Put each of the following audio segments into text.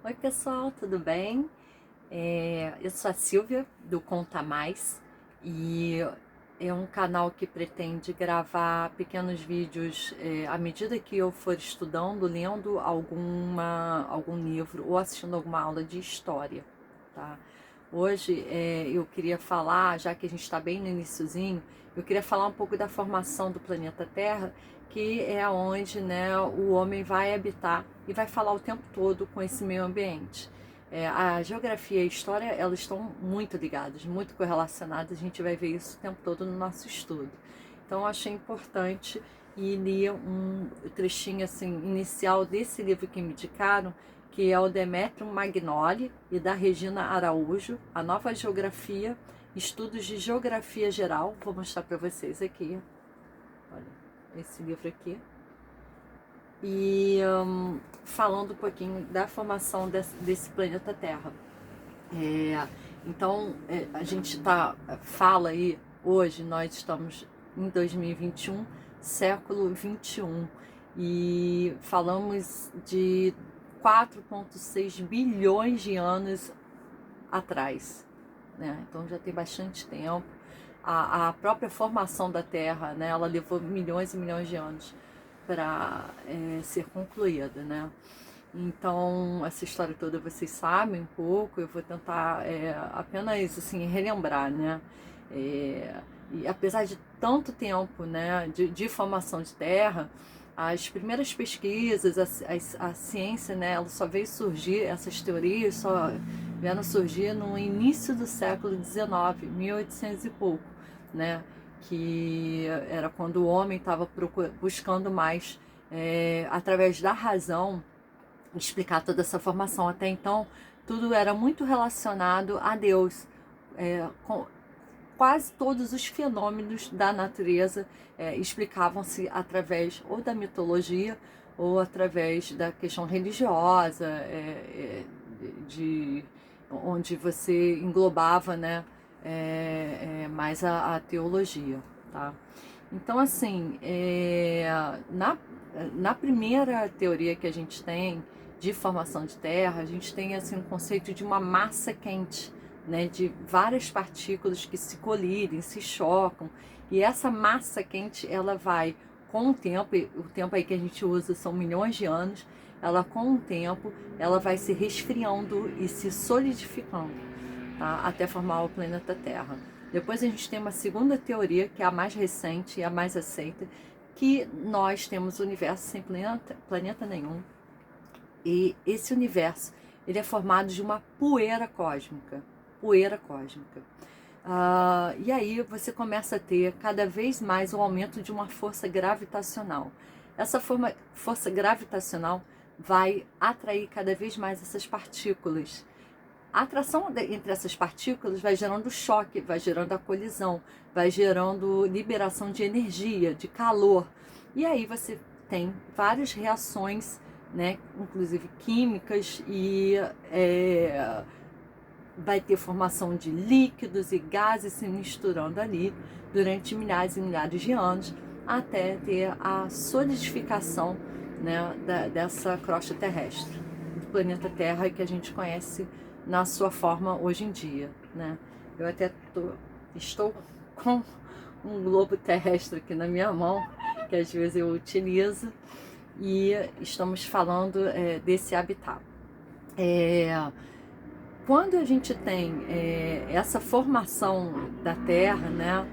Oi pessoal, tudo bem? Eu sou a Silvia do Conta Mais e é um canal que pretende gravar pequenos vídeos à medida que eu for estudando, lendo algum livro ou assistindo alguma aula de história, tá? Hoje eu queria falar, já que a gente está bem no iniciozinho, eu queria falar um pouco da formação do planeta Terra, que é onde, né, o homem vai habitar e vai falar o tempo todo com esse meio ambiente. A geografia e a história, elas estão muito ligadas, muito correlacionadas, a gente vai ver isso o tempo todo no nosso estudo. Então eu achei importante e li um trechinho assim, inicial desse livro que me indicaram, que é o Demétrio Magnoli e da Regina Araújo, A Nova Geografia, Estudos de Geografia Geral. Vou mostrar para vocês aqui. Olha, esse livro aqui. E falando um pouquinho da formação desse planeta Terra. Então, a gente fala aí, hoje nós estamos em 2021, século 21, e falamos de 4,6 bilhões de anos atrás, né? Então já tem bastante tempo. A própria formação da Terra, né, ela levou milhões e milhões de anos para ser concluída, né? Então, essa história toda vocês sabem um pouco, eu vou tentar apenas assim, relembrar, né? E apesar de tanto tempo, né, de formação de terra, as primeiras pesquisas, a ciência, né, ela só veio surgir, essas teorias só vieram surgir no início do século XIX, 1800 e pouco, né? Que era quando o homem estava buscando mais, através da razão, explicar toda essa formação. Até então, tudo era muito relacionado a Deus. Quase todos os fenômenos da natureza explicavam-se através ou da mitologia ou através da questão religiosa, onde você englobava, né, mais a teologia, tá? Então, assim, na primeira teoria que a gente tem de formação de terra, a gente tem assim, um conceito de uma massa quente, né, de várias partículas que se colidem, se chocam, e essa massa quente, ela vai, com o tempo aí que a gente usa são milhões de anos, ela com o tempo, ela vai se resfriando e se solidificando, tá, até formar o planeta Terra. Depois a gente tem uma segunda teoria, que é a mais recente e a mais aceita, que nós temos o universo sem planeta nenhum, e esse universo, ele é formado de uma poeira cósmica. Poeira cósmica. E aí você começa a ter cada vez mais o aumento de uma força gravitacional. Essa força gravitacional vai atrair cada vez mais essas partículas. A atração entre essas partículas vai gerando choque, vai gerando a colisão, vai gerando liberação de energia, de calor. E aí você tem várias reações, né, inclusive químicas, e vai ter formação de líquidos e gases se misturando ali durante milhares e milhares de anos, até ter a solidificação, né, dessa crosta terrestre, do planeta Terra que a gente conhece na sua forma hoje em dia, né? Eu até estou com um globo terrestre aqui na minha mão, que às vezes eu utilizo, e estamos falando desse habitat. Quando a gente tem essa formação da Terra, né,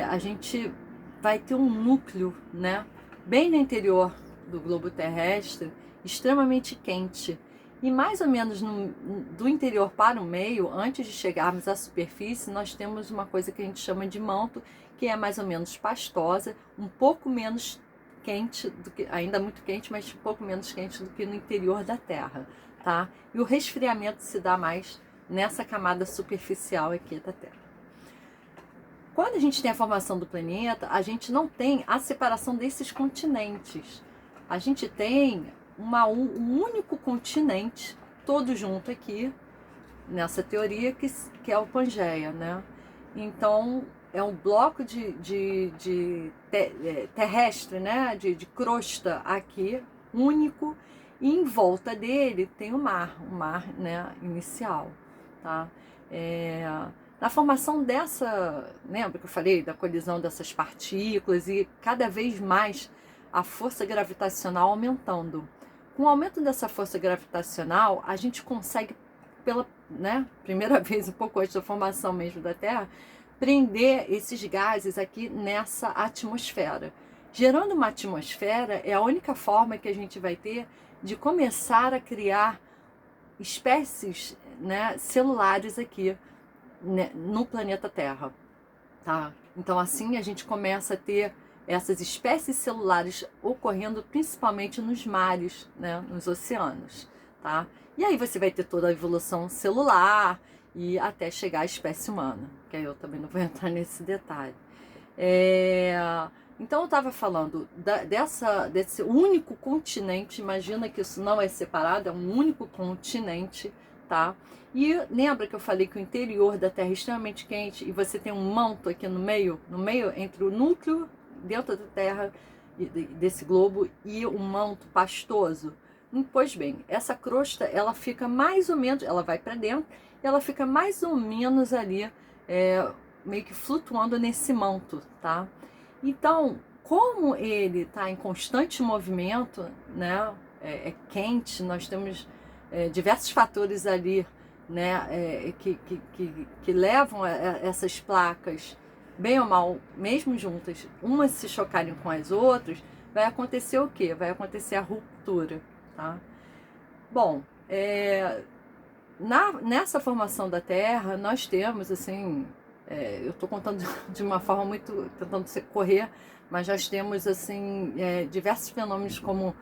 a gente vai ter um núcleo, né, bem no interior do globo terrestre, extremamente quente. E mais ou menos do interior para o meio, antes de chegarmos à superfície, nós temos uma coisa que a gente chama de manto, que é mais ou menos pastosa, um pouco menos quente, ainda muito quente, mas um pouco menos quente do que no interior da Terra, tá? E o resfriamento se dá mais nessa camada superficial aqui da Terra. Quando a gente tem a formação do planeta, a gente não tem a separação desses continentes. A gente tem um único continente, todo junto aqui, nessa teoria, que é o Pangeia, né? Então, é um bloco terrestre, né? De crosta aqui, único, e em volta dele tem o mar, né, inicial, tá? Na formação dessa, lembra que eu falei da colisão dessas partículas e cada vez mais a força gravitacional aumentando. Com o aumento dessa força gravitacional, a gente consegue, pela, né, primeira vez, um pouco antes da formação mesmo da Terra, prender esses gases aqui nessa atmosfera. Gerando uma atmosfera é a única forma que a gente vai ter de começar a criar espécies, né, celulares aqui, né, no planeta Terra, tá? Então assim a gente começa a ter essas espécies celulares ocorrendo principalmente nos mares, né, nos oceanos, tá? E aí você vai ter toda a evolução celular e até chegar à espécie humana, que aí eu também não vou entrar nesse detalhe. Então eu estava falando desse único continente, imagina que isso não é separado, é um único continente, tá? E lembra que eu falei que o interior da Terra é extremamente quente e você tem um manto aqui no meio entre o núcleo dentro da Terra, desse globo, e o manto pastoso? Pois bem, essa crosta, ela fica mais ou menos, ela vai para dentro, ela fica mais ou menos ali, meio que flutuando nesse manto, tá? Então, como ele está em constante movimento, né, quente, nós temos diversos fatores ali, né, que levam a essas placas, bem ou mal, mesmo juntas, umas se chocarem com as outras, vai acontecer o quê? Vai acontecer a ruptura, tá? Bom, nessa formação da Terra, nós temos, assim, eu estou contando de uma forma muito, tentando correr, mas nós temos, assim, diversos fenômenos como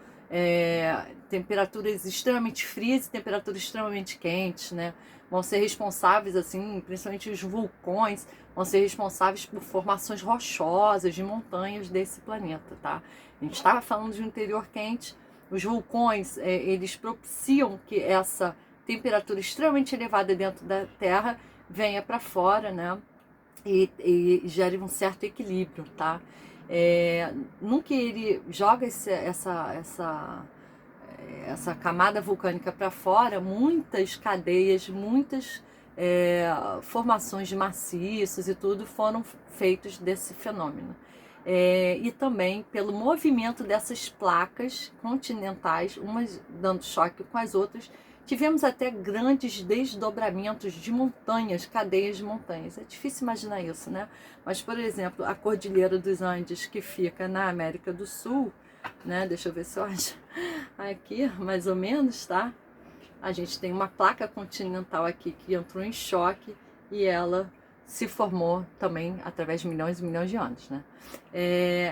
temperaturas extremamente frias e temperaturas extremamente quentes, né? Vão ser responsáveis, assim, principalmente os vulcões, vão ser responsáveis por formações rochosas de montanhas desse planeta, tá? A gente estava falando de um interior quente, os vulcões, eles propiciam que essa temperatura extremamente elevada dentro da Terra venha para fora, né? E gere um certo equilíbrio, tá? No que ele joga essa camada vulcânica para fora, muitas cadeias, muitas formações de maciços e tudo foram feitos desse fenômeno. E também pelo movimento dessas placas continentais, umas dando choque com as outras, tivemos até grandes desdobramentos de montanhas, cadeias de montanhas. É difícil imaginar isso, né? Mas, por exemplo, a Cordilheira dos Andes, que fica na América do Sul, né? Deixa eu ver se eu acho aqui, mais ou menos, tá? A gente tem uma placa continental aqui que entrou em choque e ela se formou também através de milhões e milhões de anos, né?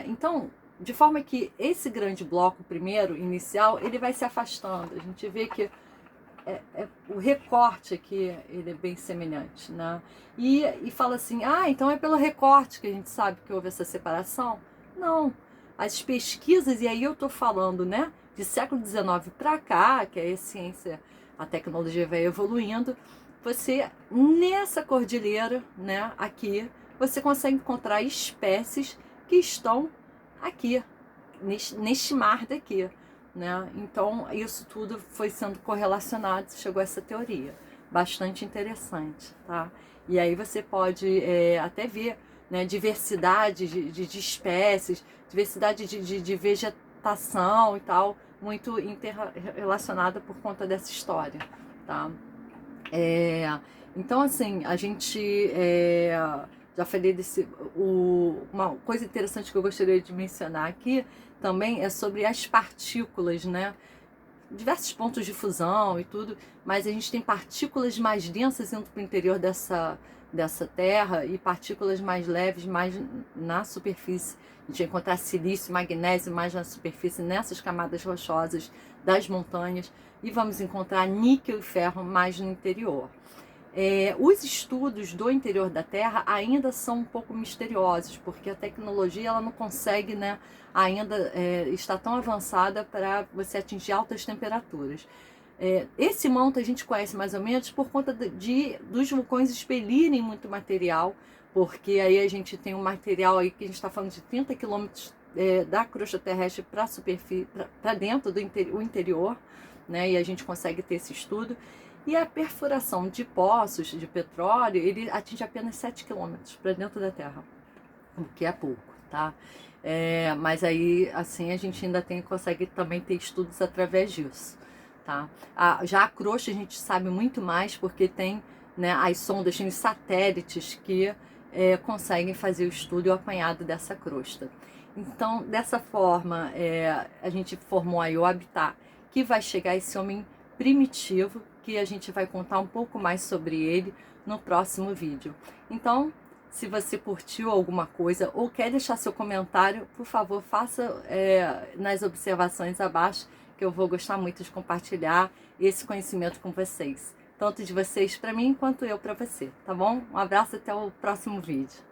Então, de forma que esse grande bloco primeiro, inicial, ele vai se afastando. A gente vê que o recorte aqui, ele é bem semelhante, né? E fala assim, então é pelo recorte que a gente sabe que houve essa separação? Não. As pesquisas, e aí eu tô falando, né, de século XIX para cá, que a ciência, a tecnologia vai evoluindo, você, nessa cordilheira, né, aqui, você consegue encontrar espécies que estão aqui, neste mar daqui, né? Então, isso tudo foi sendo correlacionado, chegou a essa teoria, bastante interessante, tá? E aí você pode até ver, né, diversidade de espécies, diversidade de vegetação e tal, muito interrelacionada por conta dessa história, tá? Então, assim, a gente já falei uma coisa interessante que eu gostaria de mencionar aqui também é sobre as partículas, né? Diversos pontos de fusão e tudo, mas a gente tem partículas mais densas indo para o interior dessa Terra e partículas mais leves mais na superfície. A gente vai encontrar silício, magnésio mais na superfície, nessas camadas rochosas das montanhas, e vamos encontrar níquel e ferro mais no interior. Os estudos do interior da Terra ainda são um pouco misteriosos, porque a tecnologia ela não consegue, né, ainda estar tão avançada para você atingir altas temperaturas. Esse manto a gente conhece mais ou menos por conta dos vulcões expelirem muito material, porque aí a gente tem um material aí que a gente está falando de 30 quilômetros da crosta terrestre para a superfície, para dentro do interior, né? E a gente consegue ter esse estudo. E a perfuração de poços de petróleo, ele atinge apenas 7 quilômetros para dentro da Terra, o que é pouco, tá? Mas aí, assim, a gente ainda consegue também ter estudos através disso, tá? Já a crosta a gente sabe muito mais porque tem, né, as sondas, tem os satélites que conseguem fazer o estudo e o apanhado dessa crosta. Então, dessa forma, a gente formou aí o Habitat, que vai chegar esse homem primitivo, que a gente vai contar um pouco mais sobre ele no próximo vídeo. Então, se você curtiu alguma coisa ou quer deixar seu comentário, por favor, faça nas observações abaixo, que eu vou gostar muito de compartilhar esse conhecimento com vocês. Tanto de vocês para mim, quanto eu para você, tá bom? Um abraço, até o próximo vídeo.